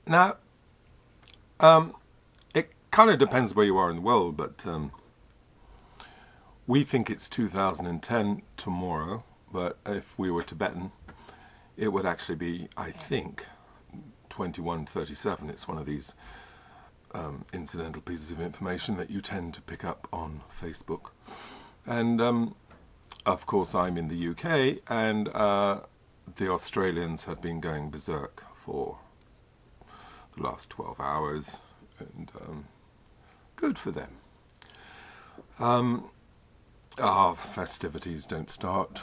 Now, it kind of depends where you are in the world, but we think it's 2010 tomorrow, but if we were Tibetan, it would actually be, I think, 2137. It's one of these incidental pieces of information that you tend to pick up on Facebook. And of course I'm in the UK, and the Australians have been going berserk for the last 12 hours, and good for them. Our festivities don't start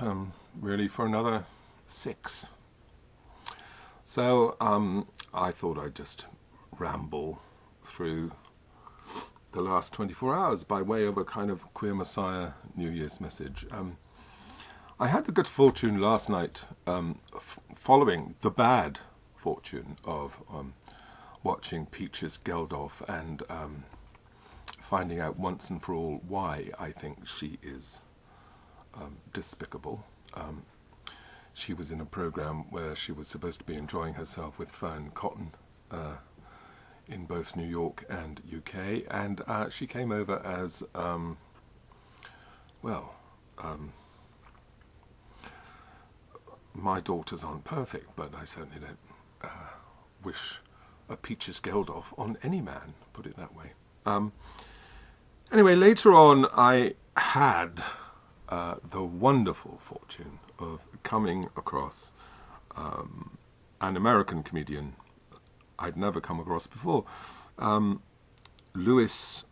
really for another 6. So I thought I'd just ramble through the last 24 hours by way of a kind of Queer Messiah New Year's message. I had the good fortune last night, following the bad fortune of watching Peaches Geldolf and finding out once and for all why I think she is despicable. She was in a program where she was supposed to be enjoying herself with FernCotton in both New York and UK, and she came over as, my daughters aren't perfect, but I certainly don't wish a Peaches Geldolf on any man, put it that way. Anyway, later on I had the wonderful fortune of coming across an American comedian I'd never come across before, Louis.C.K.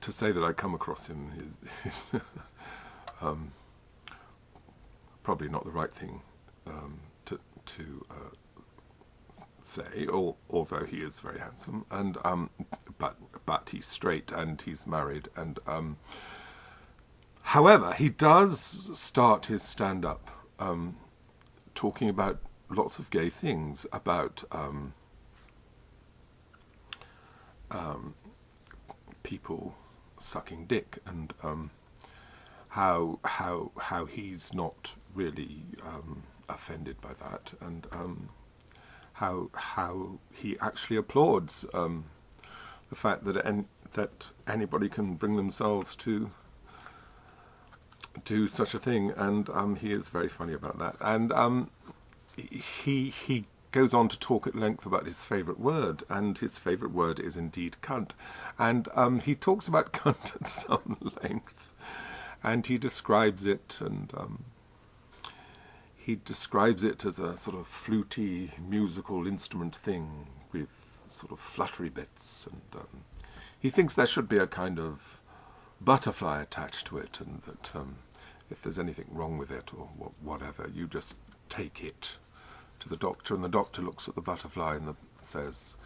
To say that I come across him is probably not the right thing to say, although he is very handsome, and but he's straight and he's married, and however, he does start his stand-up talking about lots of gay things, about people sucking dick, and how he's not really offended by that, and how he actually applauds the fact that anybody can bring themselves to do such a thing, and he is very funny about that. And he goes on to talk at length about his favourite word, and his favourite word is indeed cunt. And he talks about cunt at some length, and he describes it, and he describes it as a sort of fluty musical instrument thing with sort of fluttery bits, and he thinks there should be a kind of butterfly attached to it, and that if there's anything wrong with it or whatever, you just take it to the doctor, and the doctor looks at the butterfly and says,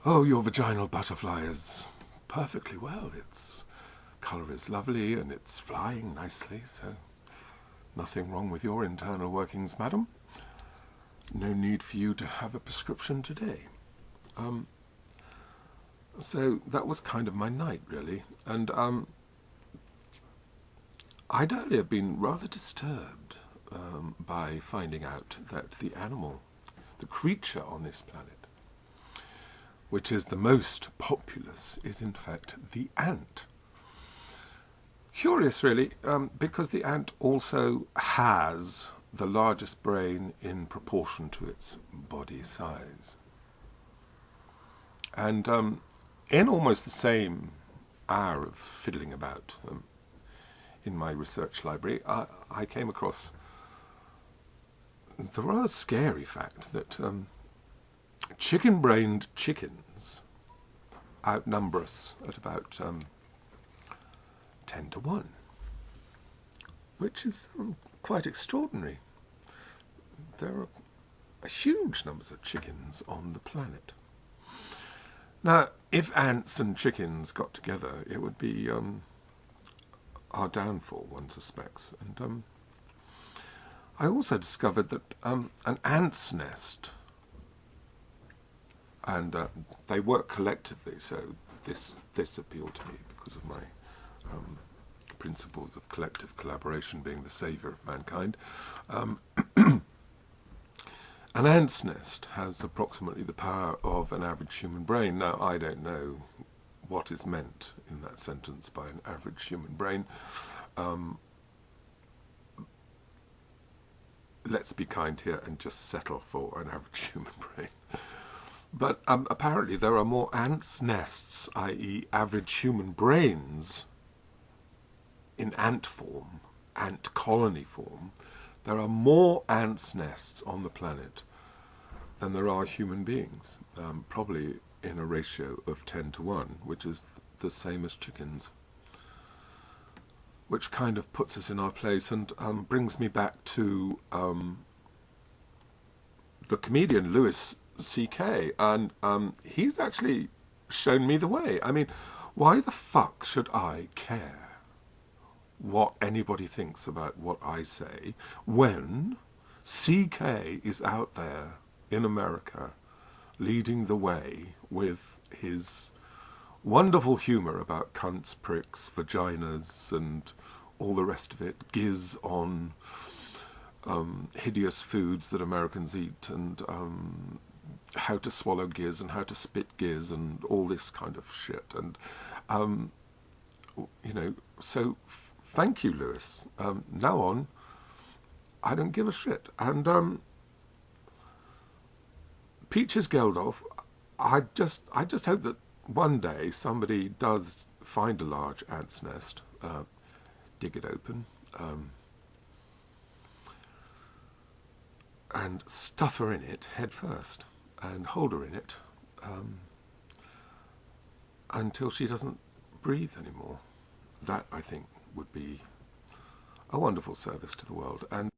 "Oh, your vaginal butterfly is perfectly well. Its colour is lovely and it's flying nicely, so nothing wrong with your internal workings, madam. No need for you to have a prescription today." So that was kind of my night, really. And I'd earlier been rather disturbed by finding out that the animal, the creature on this planet, which is the most populous, is in fact the ant. Curious, really, because the ant also has the largest brain in proportion to its body size. And in almost the same hour of fiddling about in my research library, I came across the rather scary fact that chicken-brained chickens outnumber us at about 10 to 1, which is quite extraordinary. There are huge numbers of chickens on the planet. Now, if ants and chickens got together, it would be our downfall, one suspects. And I also discovered that an ant's nest, and they work collectively, so this appealed to me because of my principles of collective collaboration being the saviour of mankind. An ant's nest has approximately the power of an average human brain. Now, I don't know what is meant in that sentence by an average human brain. Let's be kind here and just settle for an average human brain. But apparently there are more ants' nests, i.e. average human brains, in ant form, ant colony form. There are more ants' nests on the planet than there are human beings, probably in a ratio of 10 to 1, which is the same as chickens. Which kind of puts us in our place and brings me back to the comedian Louis.C.K. And he's actually shown me the way. I mean, why the fuck should I care what anybody thinks about what I say when CK is out there in America leading the way with his wonderful humour about cunts, pricks, vaginas and all the rest of it, giz on hideous foods that Americans eat, and how to swallow giz and how to spit giz and all this kind of shit. And, you know, so thank you, Louis. Now on, I don't give a shit. And Peaches Geldolf, I just hope that one day somebody does find a large ant's nest, dig it open, and stuff her in it head first, and hold her in it until she doesn't breathe anymore. That, I think, would be a wonderful service to the world. And